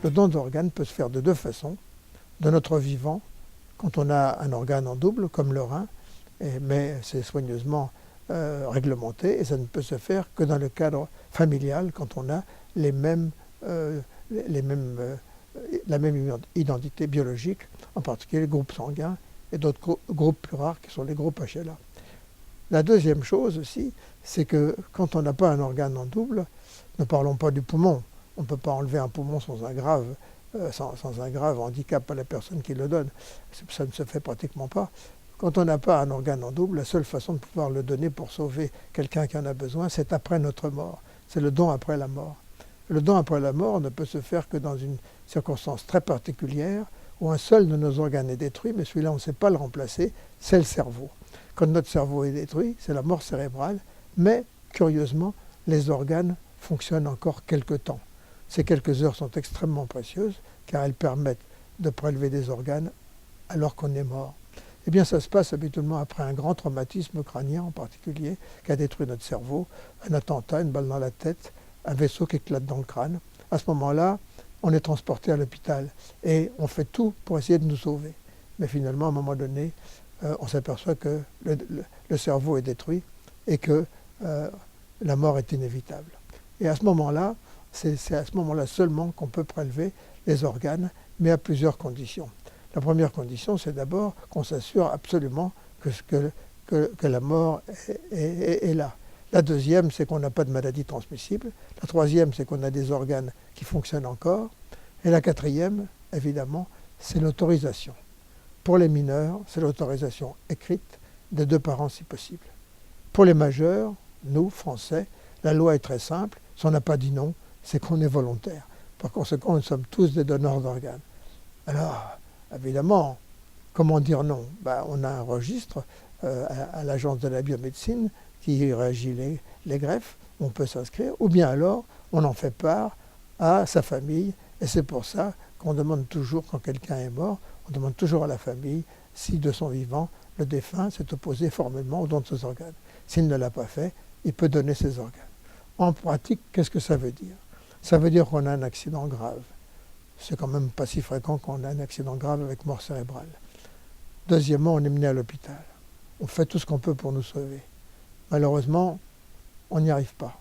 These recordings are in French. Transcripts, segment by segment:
Le don d'organes peut se faire de deux façons. De notre vivant, quand on a un organe en double, comme le rein, mais c'est soigneusement réglementé, et ça ne peut se faire que dans le cadre familial, quand on a les mêmes, la même identité biologique, en particulier les groupes sanguins et d'autres groupes plus rares qui sont les groupes HLA. La deuxième chose aussi, c'est que quand on n'a pas un organe en double, ne parlons pas du poumon, on ne peut pas enlever un poumon sans un grave handicap à la personne qui le donne. Ça ne se fait pratiquement pas. Quand on n'a pas un organe en double, la seule façon de pouvoir le donner pour sauver quelqu'un qui en a besoin, c'est après notre mort. C'est le don après la mort. Le don après la mort ne peut se faire que dans une circonstance très particulière où un seul de nos organes est détruit, mais celui-là on ne sait pas le remplacer, c'est le cerveau. Quand notre cerveau est détruit, c'est la mort cérébrale, mais curieusement, les organes fonctionnent encore quelque temps. Ces quelques heures sont extrêmement précieuses car elles permettent de prélever des organes alors qu'on est mort. Eh bien, ça se passe habituellement après un grand traumatisme crânien en particulier qui a détruit notre cerveau, un attentat, une balle dans la tête, un vaisseau qui éclate dans le crâne. À ce moment-là, on est transporté à l'hôpital et on fait tout pour essayer de nous sauver. Mais finalement, à un moment donné, on s'aperçoit que le cerveau est détruit et que la mort est inévitable. Et à ce moment-là, c'est à ce moment-là seulement qu'on peut prélever les organes, mais à plusieurs conditions. La première condition, c'est d'abord qu'on s'assure absolument que la mort est là. La deuxième, c'est qu'on n'a pas de maladie transmissible. La troisième, c'est qu'on a des organes qui fonctionnent encore. Et la quatrième, évidemment, c'est l'autorisation. Pour les mineurs, c'est l'autorisation écrite des deux parents si possible. Pour les majeurs, nous, Français, la loi est très simple. Si on n'a pas dit non, c'est qu'on est volontaire. Par conséquent, nous sommes tous des donneurs d'organes. Alors, évidemment, comment dire non? On a un registre à l'agence de la biomédecine qui régit les greffes, on peut s'inscrire, ou bien alors on en fait part à sa famille, et c'est pour ça qu'on demande toujours, quand quelqu'un est mort, on demande toujours à la famille si de son vivant, le défunt s'est opposé formellement au don de ses organes. S'il ne l'a pas fait, il peut donner ses organes. En pratique, qu'est-ce que ça veut dire? Ça veut dire qu'on a un accident grave. C'est quand même pas si fréquent qu'on a un accident grave avec mort cérébrale. Deuxièmement, on est mené à l'hôpital. On fait tout ce qu'on peut pour nous sauver. Malheureusement, on n'y arrive pas.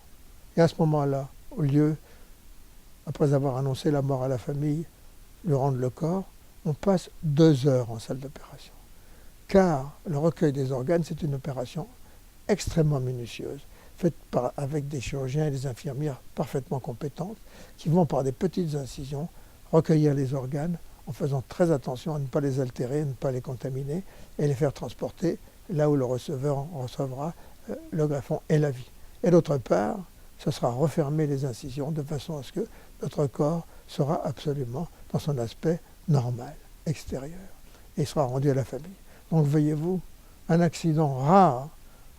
Et à ce moment-là, au lieu, après avoir annoncé la mort à la famille, lui rendre le corps, on passe 2 heures en salle d'opération. Car le recueil des organes, c'est une opération extrêmement minutieuse, faite avec des chirurgiens et des infirmières parfaitement compétentes, qui vont par des petites incisions recueillir les organes en faisant très attention à ne pas les altérer, à ne pas les contaminer, et les faire transporter là où le receveur en recevra le greffon et la vie. Et d'autre part, ce sera refermer les incisions de façon à ce que notre corps sera absolument dans son aspect normal, extérieur, et sera rendu à la famille. Donc voyez-vous, un accident rare.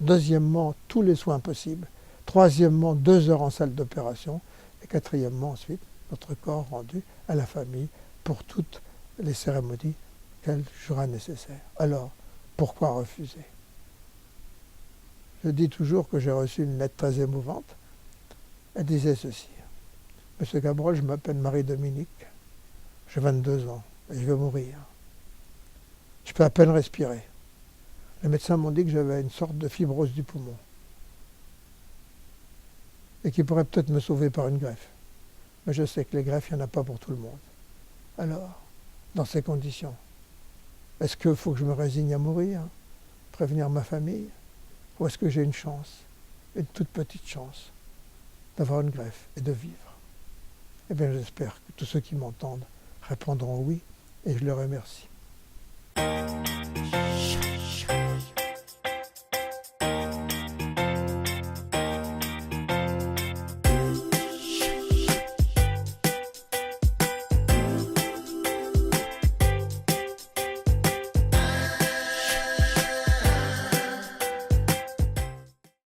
Deuxièmement, tous les soins possibles. Troisièmement, 2 heures en salle d'opération. Et quatrièmement, ensuite, notre corps rendu à la famille pour toutes les cérémonies qu'elle jugera nécessaires. Alors, pourquoi refuser? Je dis toujours que j'ai reçu une lettre très émouvante. Elle disait ceci. Monsieur Cabrol, je m'appelle Marie-Dominique. J'ai 22 ans et je vais mourir. Je peux à peine respirer. Les médecins m'ont dit que j'avais une sorte de fibrose du poumon et qui pourrait peut-être me sauver par une greffe. Mais je sais que les greffes, il n'y en a pas pour tout le monde. Alors, dans ces conditions, est-ce qu'il faut que je me résigne à mourir, prévenir ma famille, ou est-ce que j'ai une chance, une toute petite chance, d'avoir une greffe et de vivre? Eh bien, j'espère que tous ceux qui m'entendent répondront oui, et je les remercie.